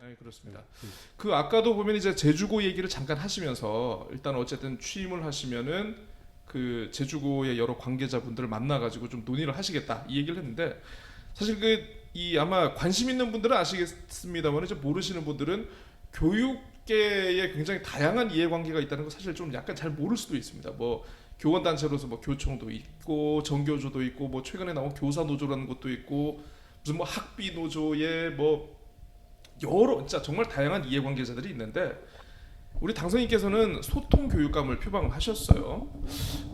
네, 그렇습니다. 그 아까도 보면 이제 제주고 얘기를 잠깐 하시면서 일단 어쨌든 취임을 하시면은 그 제주고의 여러 관계자분들을 만나가지고 좀 논의를 하시겠다 이 얘기를 했는데 사실 그 이 아마 관심 있는 분들은 아시겠습니다만 이제 모르시는 분들은 교육계에 굉장히 다양한 이해관계가 있다는 거 사실 좀 약간 잘 모를 수도 있습니다. 뭐 교원 단체로서 뭐 교총도 있고 정교조도 있고 뭐 최근에 나온 교사 노조라는 것도 있고 무슨 뭐 학비 노조에 뭐 여러 진짜 정말 다양한 이해관계자들이 있는데 우리 당선인께서는 소통 교육감을 표방을 하셨어요.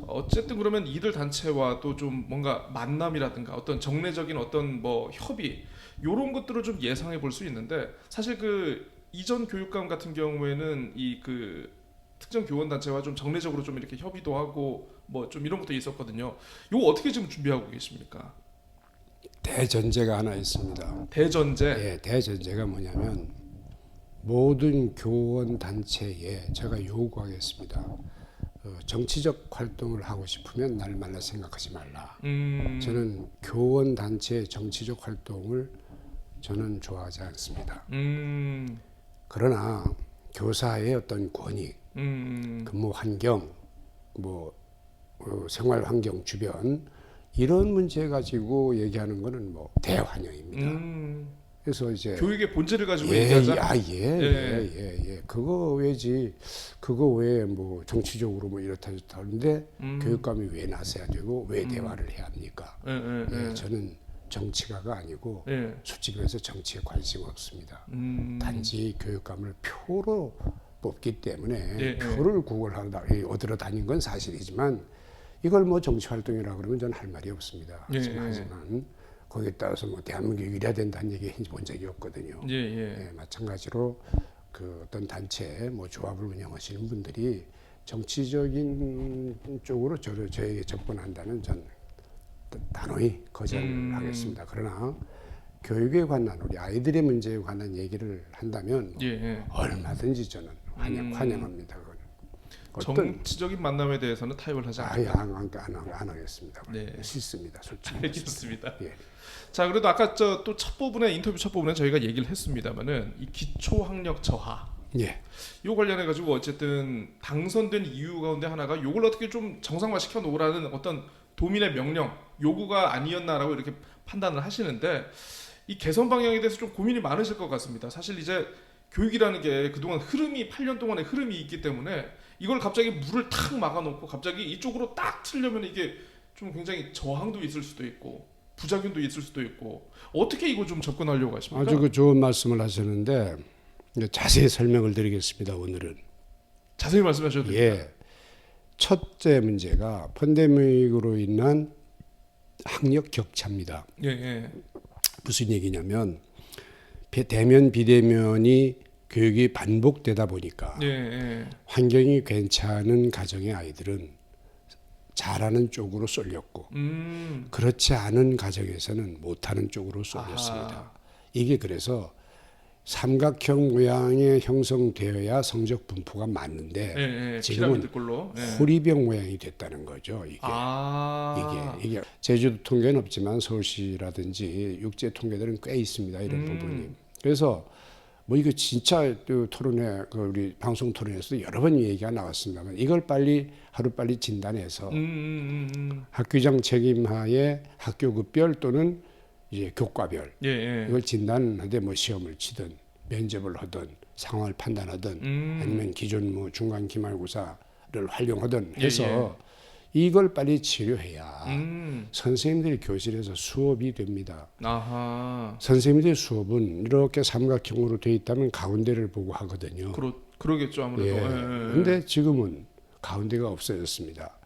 어쨌든 그러면 이들 단체와 또 좀 뭔가 만남이라든가 어떤 정례적인 어떤 뭐 협의 이런 것들을 좀 예상해 볼 수 있는데 사실 그 이전 교육감 같은 경우에는 이 그 특정 교원 단체와 좀 정례적으로 좀 이렇게 협의도 하고 뭐 좀 이런 것도 있었거든요. 이거 어떻게 지금 준비하고 계십니까? 대전제가 하나 있습니다. 대전제. 예, 대전제가 뭐냐면 모든 교원 단체에 제가 요구하겠습니다. 정치적 활동을 하고 싶으면 날 만나 생각하지 말라. 저는 교원 단체의 정치적 활동을 저는 좋아하지 않습니다. 그러나 교사의 어떤 권익, 근무 환경, 뭐 생활 환경 주변 이런 문제 가지고 얘기하는 거는 뭐 대환영입니다. 그래서 이제 교육의 본질을 가지고 예, 얘기하자. 예. 그거 왜지? 그거 왜 뭐 정치적으로 뭐 이렇다 저렇다 하는데 교육감이 왜 나서야 되고 왜 대화를 해야 합니까? 예, 저는 정치가가 아니고 예. 솔직히 말해서 정치에 관심 없습니다. 단지 교육감을 표로 뽑기 때문에 예, 표를 구걸하다 얻으러 다닌 건 사실이지만 이걸 뭐 정치 활동이라 그러면 저는 할 말이 없습니다. 예, 하지만 거기에 따라서 뭐 대한민국이 이래야 된다는 얘기 본 적이 없거든요. 예. 마찬가지로 그 어떤 단체 뭐 조합을 운영하시는 분들이 정치적인 쪽으로 저에게 접근한다는 전 단호히 거절하겠습니다. 그러나 교육에 관한 우리 아이들의 문제에 관한 얘기를 한다면 뭐 얼마든지 저는 환영합니다. 그건. 정치적인 만남에 대해서는 타협을 하지 아예 않겠다. 안 하겠습니다. 네. 싫습니다. 솔직히. 알겠습니다. 예. 자, 그래도 아까 저 또 첫 부분에 인터뷰 첫 부분에 저희가 얘기를 했습니다만은 이 기초 학력 저하 예. 요 관련해 가지고 어쨌든 당선된 이유 가운데 하나가 요걸 어떻게 좀 정상화 시켜 놓으라는 어떤 도민의 명령 요구가 아니었나라고 이렇게 판단을 하시는데 이 개선 방향에 대해서 좀 고민이 많으실 것 같습니다. 사실 이제 교육이라는 게 그동안 흐름이 8년 동안의 흐름이 있기 때문에 이걸 갑자기 물을 탁 막아놓고 갑자기 이쪽으로 딱 틀려면 이게 좀 굉장히 저항도 있을 수도 있고 부작용도 있을 수도 있고 어떻게 이거 좀 접근하려고 하십니까? 아주 그 좋은 말씀을 하셨는데 자세히 설명을 드리겠습니다. 오늘은. 자세히 말씀하셔도 됩니다. 예. 첫째 문제가 팬데믹으로 인한 학력 격차입니다. 예. 무슨 얘기냐면 대면 비대면이 교육이 반복되다 보니까 예. 환경이 괜찮은 가정의 아이들은 잘하는 쪽으로 쏠렸고 그렇지 않은 가정에서는 못하는 쪽으로 쏠렸습니다. 아하. 이게 그래서 삼각형 모양의 형성되어야 성적 분포가 맞는데 지금은 피라미드 꼴로. 호리병 모양이 됐다는 거죠. 이게. 아. 이게 제주도 통계는 없지만 서울시라든지 육지 통계들은 꽤 있습니다. 이런 부분이. 그래서 뭐 이거 진짜 그 토론회 그 우리 방송 토론에서도 여러 번 얘기가 나왔습니다만 이걸 빨리 하루빨리 진단해서 학교장 책임하에 학교급별 또는 이제 교과별 이걸 진단하되 뭐 시험을 치든 면접을 하든 상황을 판단하든 아니면 기존 뭐 중간 기말고사를 활용하든 해서 이걸 빨리 치료해야 선생님들이 교실에서 수업이 됩니다. 아하. 선생님들의 수업은 이렇게 삼각형으로 되어 있다면 가운데를 보고 하거든요. 그러겠죠 아무래도. 그런데 지금은 가운데가 없어졌습니다.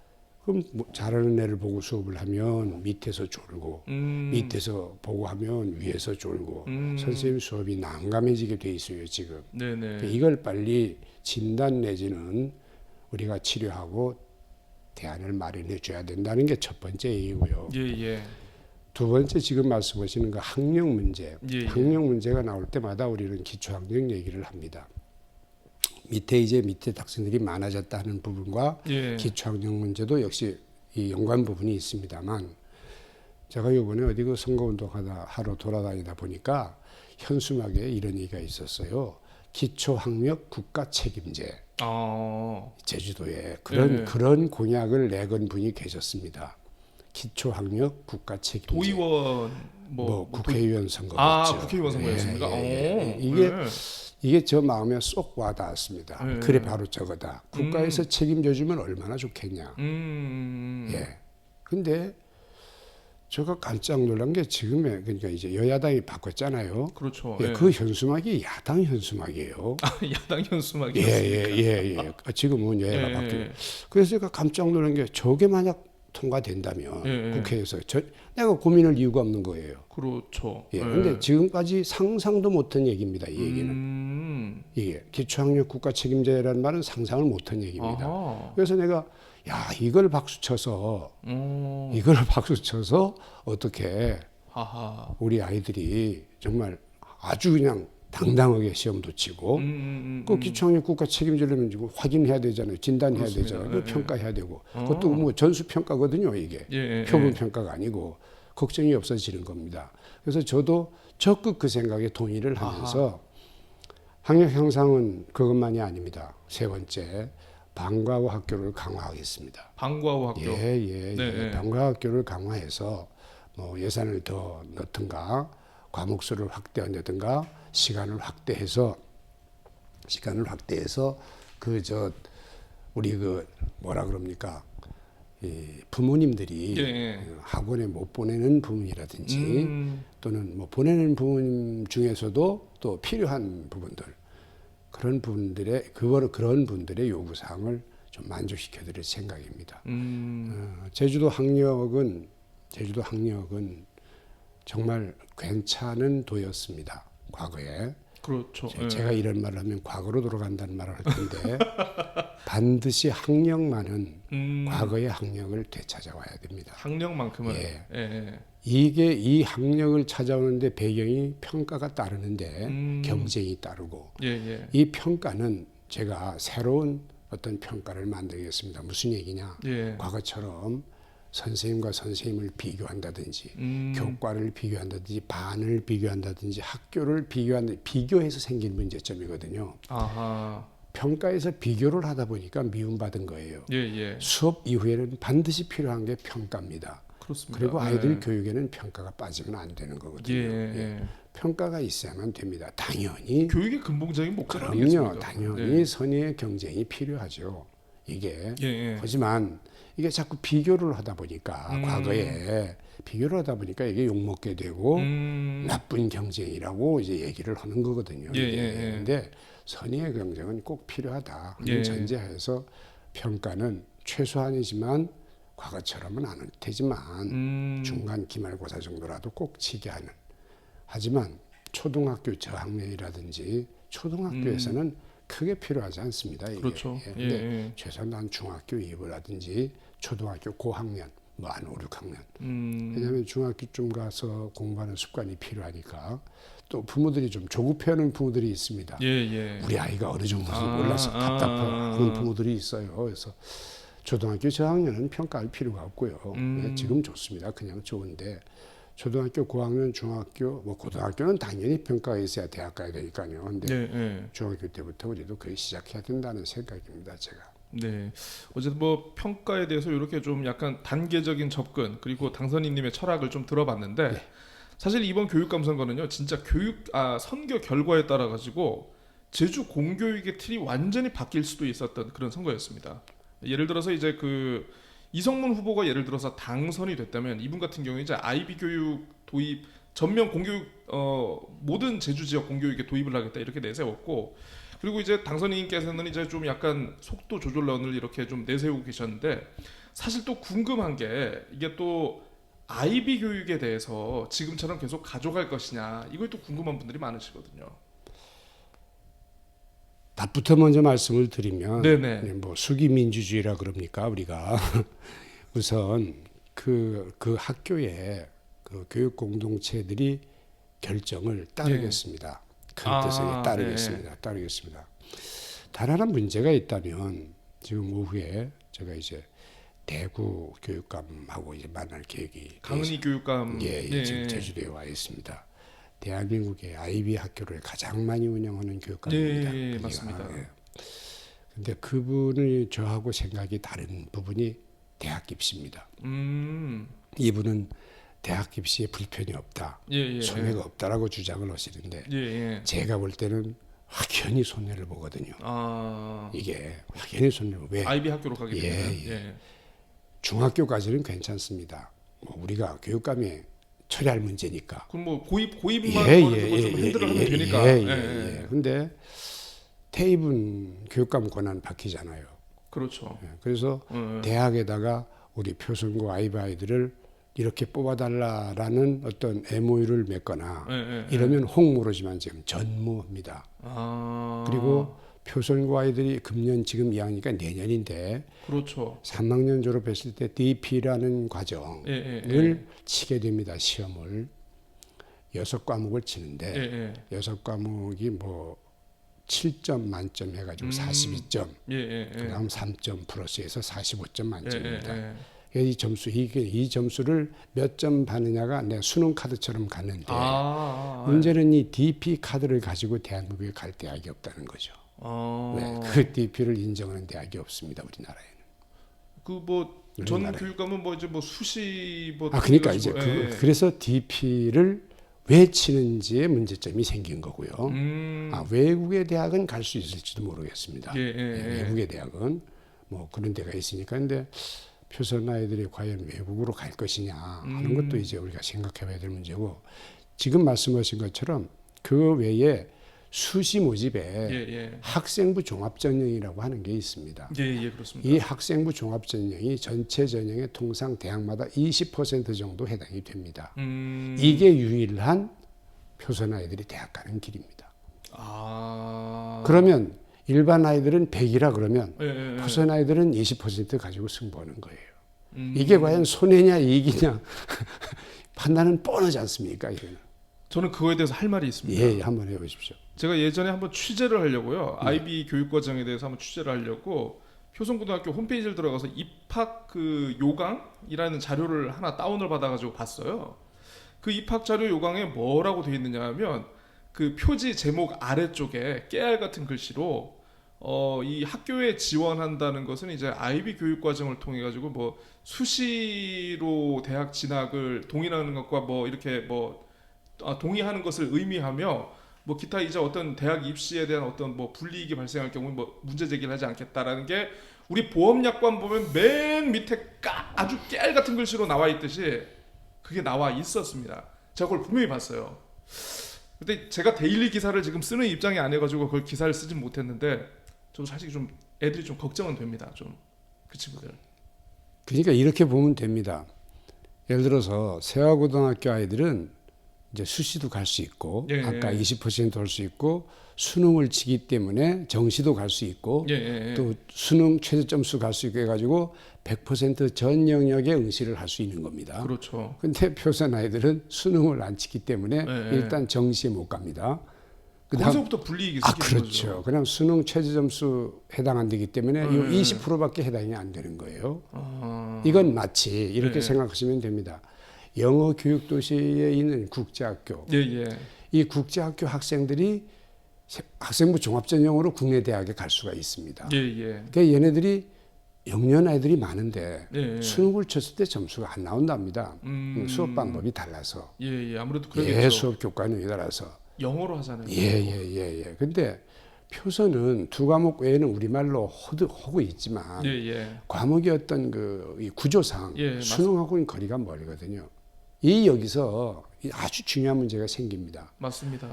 그럼 뭐 잘하는 애를 보고 수업을 하면 밑에서 졸고 밑에서 보고 하면 위에서 졸고 선생님 수업이 난감해지게 돼 있어요 지금. 네네. 이걸 빨리 진단 내지는 우리가 치료하고 대안을 마련해 줘야 된다는 게 첫 번째 얘기고요. 예. 두 번째 지금 말씀하시는 그 학력 문제. 학력 문제가 나올 때마다 우리는 기초학력 얘기를 합니다. 밑에 학생들이 많아졌다는 부분과 기초학력 문제도 역시 이 연관 부분이 있습니다만 제가 이번에 어디 그 선거운동 하러 돌아다니다 보니까 현수막에 이런 얘기가 있었어요. 기초학력 국가 책임제. 제주도에 그런 공약을 내건 분이 계셨습니다. 기초학력 국가 책임제. 도의원 국회의원 선거였죠. 국회의원 선거였습니까? 이게 저 마음에 쏙 와닿았습니다. 그래 바로 저거다. 국가에서 책임져주면 얼마나 좋겠냐. 예. 근데 제가 깜짝 놀란 게 지금의 그러니까 이제 여야당이 바꿨잖아요. 그렇죠. 예, 그 현수막이 야당 현수막이에요. 야당 현수막이. 예. 지금은 여야가 바뀌고. 그래서 제가 깜짝 놀란 게 저게 만약 통과된다면 국회에서 내가 고민할 이유가 없는 거예요. 그렇죠. 예. 근데 지금까지 상상도 못한 얘기입니다. 이 얘기는. 이게 기초학력 국가 책임제라는 말은 상상을 못한 얘기입니다. 아하. 그래서 내가 이걸 박수 쳐서 어떻게 우리 아이들이 정말 아주 그냥 당당하게 시험도 치고 그 기초학력 국가 책임제려면 지금 확인해야 되잖아요. 진단해야 되잖아요. 그 평가해야 되고 그것도 뭐 전수 평가거든요. 이게 표본 평가가 아니고 걱정이 없어지는 겁니다. 그래서 저도 적극 그 생각에 동의를 하면서 학력 향상은 그것만이 아닙니다. 세 번째, 방과 후 학교를 강화하겠습니다. 방과 후 학교. 예. 방과 후 학교를 강화해서 뭐 예산을 더 넣든가 과목 수를 확대한다든가 시간을 확대해서 우리 뭐라 그럽니까? 이 부모님들이 학원에 못 보내는 부분이라든지 또는 뭐 보내는 부분 중에서도 또 필요한 부분들 그런 분들의 요구 사항을 좀 만족시켜 드릴 생각입니다. 제주도 학력은 정말 괜찮은 도였습니다. 과거에. 그렇죠. 제가 이런 말을 하면 과거로 돌아간다는 말을 할 텐데 반드시 학력만은 과거의 학력을 되찾아와야 됩니다. 학력만큼은. 이게 이 학력을 찾아오는데 배경이 평가가 따르는데 경쟁이 따르고 이 평가는 제가 새로운 어떤 평가를 만들겠습니다. 무슨 얘기냐? 과거처럼 선생님과 선생님을 비교한다든지 교과를 비교한다든지 반을 비교한다든지 학교를 비교해서 생긴 문제점이거든요. 평가에서 비교를 하다 보니까 미움받은 거예요. 수업 이후에는 반드시 필요한 게 평가입니다. 그렇습니다. 그리고 아이들 교육에는 평가가 빠지면 안 되는 거거든요. 평가가 있어야만 됩니다. 당연히 교육의 근본적인 목적 그럼요. 당연히 선의의 경쟁이 필요하죠. 이게 하지만 이게 자꾸 비교를 하다 보니까 과거에 비교를 하다 보니까 이게 욕먹게 되고 나쁜 경쟁이라고 이제 얘기를 하는 거거든요. 그런데 선의의 경쟁은 꼭 필요하다 하는 전제하에서 평가는 최소한이지만 과거처럼은 안 할 테지만 중간 기말고사 정도라도 꼭 치게 하는. 하지만 초등학교 저학년이라든지 초등학교에서는 크게 필요하지 않습니다. 이게. 그렇죠. 근데 최소한 난 중학교 2부라든지 초등학교 고학년, 뭐 한 5, 6학년. 왜냐하면 중학교쯤 가서 공부하는 습관이 필요하니까 또 부모들이 좀 조급해하는 부모들이 있습니다. 우리 아이가 어느 정도인지 몰라서 답답해하는 부모들이 있어요. 그래서 초등학교 저학년은 평가할 필요가 없고요. 지금 좋습니다. 그냥 좋은데 초등학교 고학년, 중학교, 뭐 고등학교는 당연히 평가가 있어야 대학 가야 되니까요. 근데 중학교 때부터 우리도 거의 시작해야 된다는 생각입니다. 제가. 어쨌든 뭐 평가에 대해서 이렇게 좀 약간 단계적인 접근 그리고 당선인님의 철학을 좀 들어봤는데 사실 이번 교육감 선거는요 진짜 선거 결과에 따라 가지고 제주 공교육의 틀이 완전히 바뀔 수도 있었던 그런 선거였습니다. 예를 들어서 이제 이성문 후보가 예를 들어서 당선이 됐다면 이분 같은 경우에 이제 아이비 교육 도입 전면 공교육 모든 제주 지역 공교육에 도입을 하겠다 이렇게 내세웠고 그리고 이제 당선인께서는 이제 좀 약간 속도 조절론을 이렇게 좀 내세우고 계셨는데 사실 또 궁금한 게 이게 또 아이비 교육에 대해서 지금처럼 계속 가져갈 것이냐 이걸 또 궁금한 분들이 많으시거든요. 답부터 먼저 말씀을 드리면 뭐 수기민주주의라 그럽니까 우리가 우선 그 학교의 그 교육 공동체들이 결정을 따르겠습니다. 큰 뜻에 따르겠습니다. 단 하나 문제가 있다면 지금 오후에 제가 이제 대구 교육감하고 이제 만날 계획이 강은희 교육감. 예, 지금 제주도에 와 있습니다. 대한민국의 아이비 학교를 가장 많이 운영하는 교육감입니다. 예, 그게. 맞습니다. 예. 근데 그분이 저하고 생각이 다른 부분이 대학 입시입니다. 이분은 대학 입시에 불편이 없다, 예, 예, 손해가 없다라고 주장을 하시는데 예, 예. 제가 볼 때는 확연히 손해를 보거든요. 아, 이게 확연히 손해를 왜? 아이비 학교로 가게 예, 되면. 예. 예. 중학교까지는 괜찮습니다. 뭐 우리가 교육감이 처리할 문제니까. 그럼 뭐 고입만 예, 좀 예, 핸들을 예, 하면 되니까. 예, 예. 근데 태입은 교육감 권한 바뀌잖아요. 그렇죠. 예, 그래서 대학에다가 우리 표선고 아이비 아이들을 이렇게 뽑아달라라는 어떤 MOU를 맺거나 이러면 홍모르지만 지금 전무합니다. 아, 그리고 표선고 아이들이 금년 지금 2학년이니까 내년인데 그렇죠. 3학년 졸업했을 때 DP라는 과정을 치게 됩니다. 시험을 6과목을 치는데 6과목이 뭐 7점 만점 해가지고 42점, 그다음 3점 플러스해서 45점 만점입니다. 이 점수 이 점수를 몇 점 받느냐가 내 수능 카드처럼 갔는데 문제는 이 DP 카드를 가지고 대한민국에 갈 대학이 없다는 거죠. 왜? 그 DP를 인정하는 대학이 없습니다, 우리나라에는. 그 뭐 전 교육감은 뭐 이제 뭐 수시 뭐 그러니까 이제 그래서 DP를 왜 치는지에 문제점이 생긴 거고요. 외국의 대학은 갈 수 있을지도 모르겠습니다. 외국의 대학은 뭐 그런 데가 있으니까. 근데 표선 아이들이 과연 외국으로 갈 것이냐 하는 것도 이제 우리가 생각해봐야 될 문제고, 지금 말씀하신 것처럼 그 외에 수시 모집에 학생부 종합전형이라고 하는 게 있습니다. 예, 그렇습니다. 이 학생부 종합전형이 전체 전형의 통상 대학마다 20% 정도 해당이 됩니다. 이게 유일한 표선 아이들이 대학 가는 길입니다. 그러면 일반 아이들은 100이라 그러면 표선 아이들은 20% 가지고 승부하는 거예요. 이게 과연 손해냐 이익이냐 판단은 뻔하지 않습니까? 이거는. 저는 그거에 대해서 할 말이 있습니다. 예, 한번 해보십시오. 제가 예전에 한번 취재를 하려고요. 아이비 교육 과정에 대해서 한번 취재를 하려고 표선고등학교 홈페이지를 들어가서 입학 그 요강이라는 자료를 하나 다운을 받아가지고 봤어요. 그 입학 자료 요강에 뭐라고 되어 있느냐 하면 그 표지 제목 아래쪽에 깨알 같은 글씨로 이 학교에 지원한다는 것은 이제 아이비 교육 과정을 통해 가지고 뭐 수시로 대학 진학을 동의하는 것과 뭐 이렇게 뭐 동의하는 것을 의미하며 뭐 기타 이제 어떤 대학 입시에 대한 어떤 뭐 불이익이 발생할 경우 뭐 문제 제기를 하지 않겠다라는 게 우리 보험약관 보면 맨 밑에 아주 깨알 같은 글씨로 나와 있듯이 그게 나와 있었습니다. 제가 그걸 분명히 봤어요. 근데 제가 데일리 기사를 지금 쓰는 입장이 아니어가지고 그걸 기사를 쓰진 못했는데 저도 사실 좀 애들이 좀 걱정은 됩니다. 좀 그 친구들. 그러니까 이렇게 보면 됩니다. 예를 들어서 세화고등학교 아이들은 이제 수시도 갈 수 있고 아까 20% 할 수 있고 수능을 치기 때문에 정시도 갈 수 있고 또 수능 최저 점수 갈 수 있게 해가지고 100% 전 영역에 응시를 할 수 있는 겁니다. 그렇죠. 근데 표선 아이들은 수능을 안 치기 때문에 일단 정시에 못 갑니다. 거기서부터 불이익이 생기는 그렇죠. 거죠. 그냥 수능 최저 점수 해당 안 되기 때문에 이 20%밖에 해당이 안 되는 거예요. 이건 마치 이렇게 생각하시면 됩니다. 영어 교육 도시에 있는 국제학교. 이 국제학교 학생들이 학생부 종합전형으로 국내 대학에 갈 수가 있습니다. 그러니까 얘네들이 영년 아이들이 많은데 수능을 쳤을 때 점수가 안 나온답니다. 수업 방법이 달라서. 아무래도 그러겠죠. 수업 교과는 따라서. 영어로 하잖아요. 근데 표선은 두 과목 외에는 우리말로 하고 있지만 과목의 어떤 이 구조상 수능하고는 거리가 멀거든요. 여기서 아주 중요한 문제가 생깁니다. 맞습니다.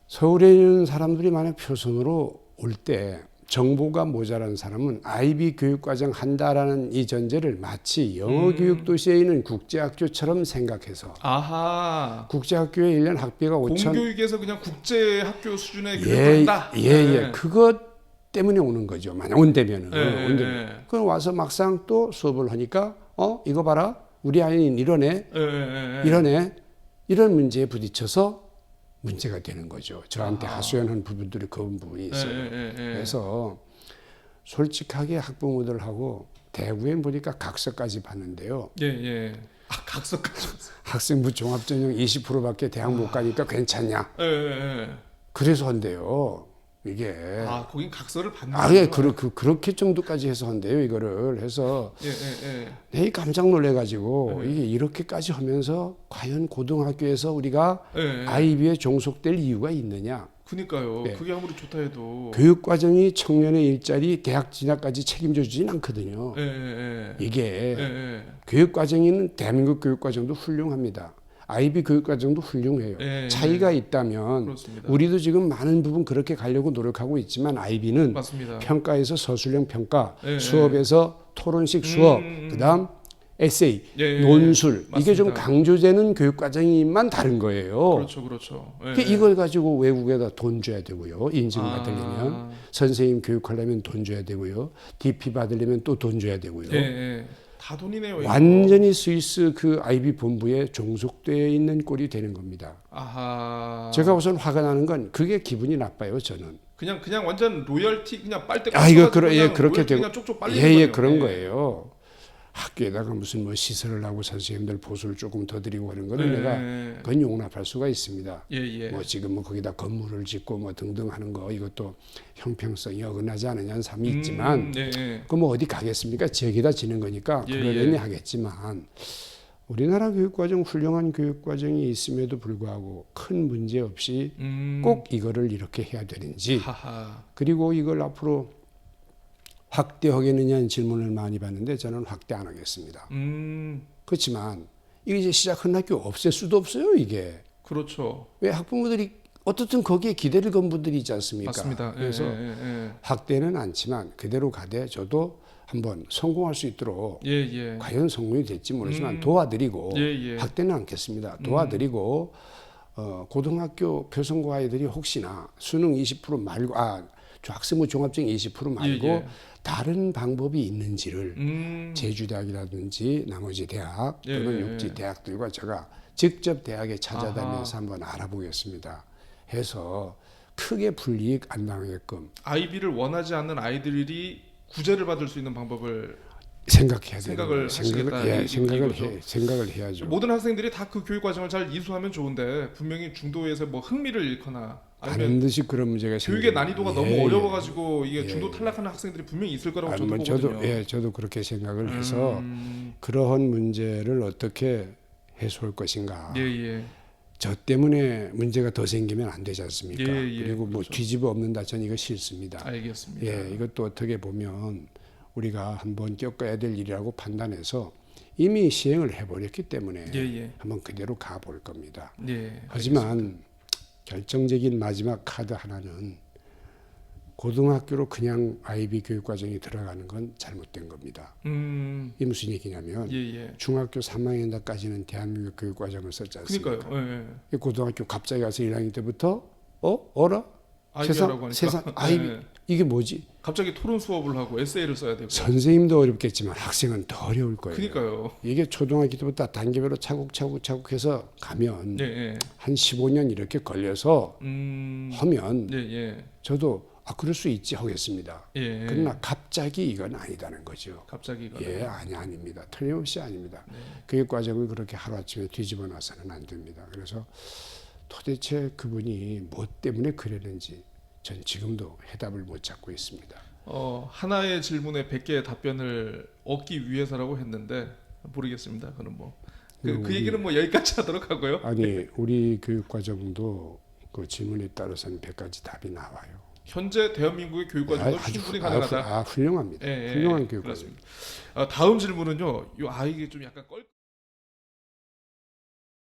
서울에 있는 사람들이 만약 표선으로 올 때 정보가 모자란 사람은 아이비 교육과정 한다라는 이 전제를 마치 영어 교육 도시에 있는 국제학교처럼 생각해서 국제학교에 1년 학비가 5천 공교육에서 그냥 국제학교 수준의 교육을 한다. 그것 때문에 오는 거죠. 만약 온다면은. 그럼 와서 막상 또 수업을 하니까 이거 봐라. 우리 아이는 이러네. 이런 문제에 부딪혀서 문제가 되는 거죠. 저한테 하소연한 부분들이 그런 부분이 있어요. 그래서 솔직하게 학부모들하고 대구에 보니까 각서까지 봤는데요. 예, 예. 아, 각서까지. 학생부 종합전형 20%밖에 대학 못 가니까 괜찮냐? 예, 예, 예. 그래서 한대요. 이게 아, 거긴 각서를 받는 아예 거구나. 그렇게 정도까지 해서 한대요. 이거를 해서 예, 예, 예. 내가 깜짝 놀래가지고 이게 이렇게까지 하면서 과연 고등학교에서 우리가 예, 예. 아이비에 종속될 이유가 있느냐? 그니까요. 네. 그게 아무리 좋다 해도. 교육과정이 청년의 일자리, 대학 진학까지 책임져 주진 않거든요. 예, 예, 예. 이게 예, 예. 교육과정이는 대한민국 교육과정도 훌륭합니다. 아이비 교육과정도 훌륭해요. 예, 차이가 있다면 그렇습니다. 우리도 지금 많은 부분 그렇게 가려고 노력하고 있지만 아이비는 맞습니다. 평가에서 서술형 평가, 예, 수업에서 토론식 수업, 그다음 에세이, 예, 예. 논술 이게 좀 맞습니다. 강조되는 교육과정이만 다른 거예요. 그렇죠, 그렇죠. 예, 그러니까 이걸 가지고 외국에다 돈 줘야 되고요. 인증받으려면 아. 선생님 교육하려면 돈 줘야 되고요. DP 받으려면 또 돈 줘야 되고요. 예, 예. 다 돈이네요. 이거. 완전히 스위스 그 아이비 본부에 종속되어 있는 꼴이 되는 겁니다. 아하. 제가 우선 화가 나는 건 그게 기분이 나빠요. 저는. 그냥 완전 로열티 그냥 빨대. 이거 그냥 그렇게 로열티 되고 그냥 쪽쪽 빨리는 예예 거예요. 그런 예. 거예요. 학교에다가 무슨 뭐 시설을 하고 선생님들 보수를 조금 더 드리고 하는 거는 예. 내가 그건 용납할 수가 있습니다. 예, 예. 뭐 지금 뭐 거기다 건물을 짓고 뭐 등등 하는 거 이것도 형평성이 어긋나지 않느냐는 삶이 있지만 예, 예. 그 뭐 어디 가겠습니까? 지역에다 지는 거니까 예, 그러려니 예. 하겠지만 우리나라 교육과정 훌륭한 교육과정이 있음에도 불구하고 큰 문제 없이 꼭 이거를 이렇게 해야 되는지 하하. 그리고 이걸 앞으로 확대하겠느냐는 질문을 많이 받는데 저는 확대 안 하겠습니다. 그렇지만 이게 이제 시작한 학교 없앨 수도 없어요. 이게 그렇죠. 왜 학부모들이 어떻든 거기에 기대를 건 분들이 있지 않습니까? 맞습니다. 예, 그래서 예, 예. 확대는 않지만 그대로 가되 저도 한번 성공할 수 있도록 예, 예. 과연 성공이 될지 모르지만 도와드리고 예, 예. 확대는 않겠습니다. 도와드리고 고등학교 표성고 아이들이 혹시나 수능 20% 말고 저 학생부 종합증 20% 말고 예, 예. 다른 방법이 있는지를 제주대학이라든지 나머지 대학 예, 또는 예. 육지 대학들과 제가 직접 대학에 찾아다니면서 한번 알아보겠습니다. 해서 크게 불이익 안 당하게끔 아이비를 원하지 않는 아이들이 구제를 받을 수 있는 방법을 생각해야 생각을 되는 하시겠다, 생각을 해야죠. 모든 학생들이 다 그 교육 과정을 잘 이수하면 좋은데 분명히 중도에서 뭐 흥미를 잃거나 아니면 반드시 그런 문제가 교육의 생깁니다. 난이도가 예, 너무 예. 어려워가지고 이게 예, 중도 탈락하는 학생들이 분명히 있을 거라고 저도 뭐 보거든요. 저도 그렇게 생각을 해서 그러한 문제를 어떻게 해소할 것인가. 예, 예. 저 때문에 문제가 더 생기면 안 되지 않습니까? 예, 예, 그리고 뭐 그렇죠. 뒤집어 엎는다 저는 이거 싫습니다. 알겠습니다. 예, 이것도 어떻게 보면 우리가 한번 겪어야 될 일이라고 판단해서 이미 시행을 해버렸기 때문에 예, 예. 한번 그대로 가볼 겁니다. 예. 하지만 결정적인 마지막 카드 하나는 고등학교로 그냥 아이비 교육과정이 들어가는 건 잘못된 겁니다. 이게 무슨 얘기냐면 예, 예. 중학교 3학년까지는 대한민국 교육과정을 썼지 않습니까? 그니까요. 예, 예. 고등학교 갑자기 가서 1학년 때부터 어라? 아이비라고 하니까. 세상 아이비 예. 이게 뭐지? 갑자기 토론 수업을 하고 에세이를 써야 되고. 선생님도 어렵겠지만 학생은 더 어려울 거예요. 그니까요. 이게 초등학교 때부터 단계별로 차곡차곡 해서 가면 예, 예. 한 15년 이렇게 걸려서 하면 예, 예. 저도 그럴 수 있지 하겠습니다. 예. 그러나 갑자기 이건 아니다는 거죠. 갑자기 이거. 아닙니다. 틀림없이 아닙니다. 네. 교육과정을 그렇게 하루아침에 뒤집어 놔서는 안 됩니다. 그래서 도대체 그분이 뭐 때문에 그랬는지 전 지금도 해답을 못 찾고 있습니다. 하나의 질문에 100개의 답변을 얻기 위해서라고 했는데 모르겠습니다. 그는 뭐. 그 얘기는 뭐 여기까지 하도록 하고요. 아니 우리 교육과정도 그 질문에 따라서는 100가지 답이 나와요. 현재 대한민국의 교육과정도 충분히 가능하다. 훌륭합니다. 예, 예, 훌륭한 예. 교육과정. 그렇습니다. 다음 질문은요. 이게 좀 약간 껄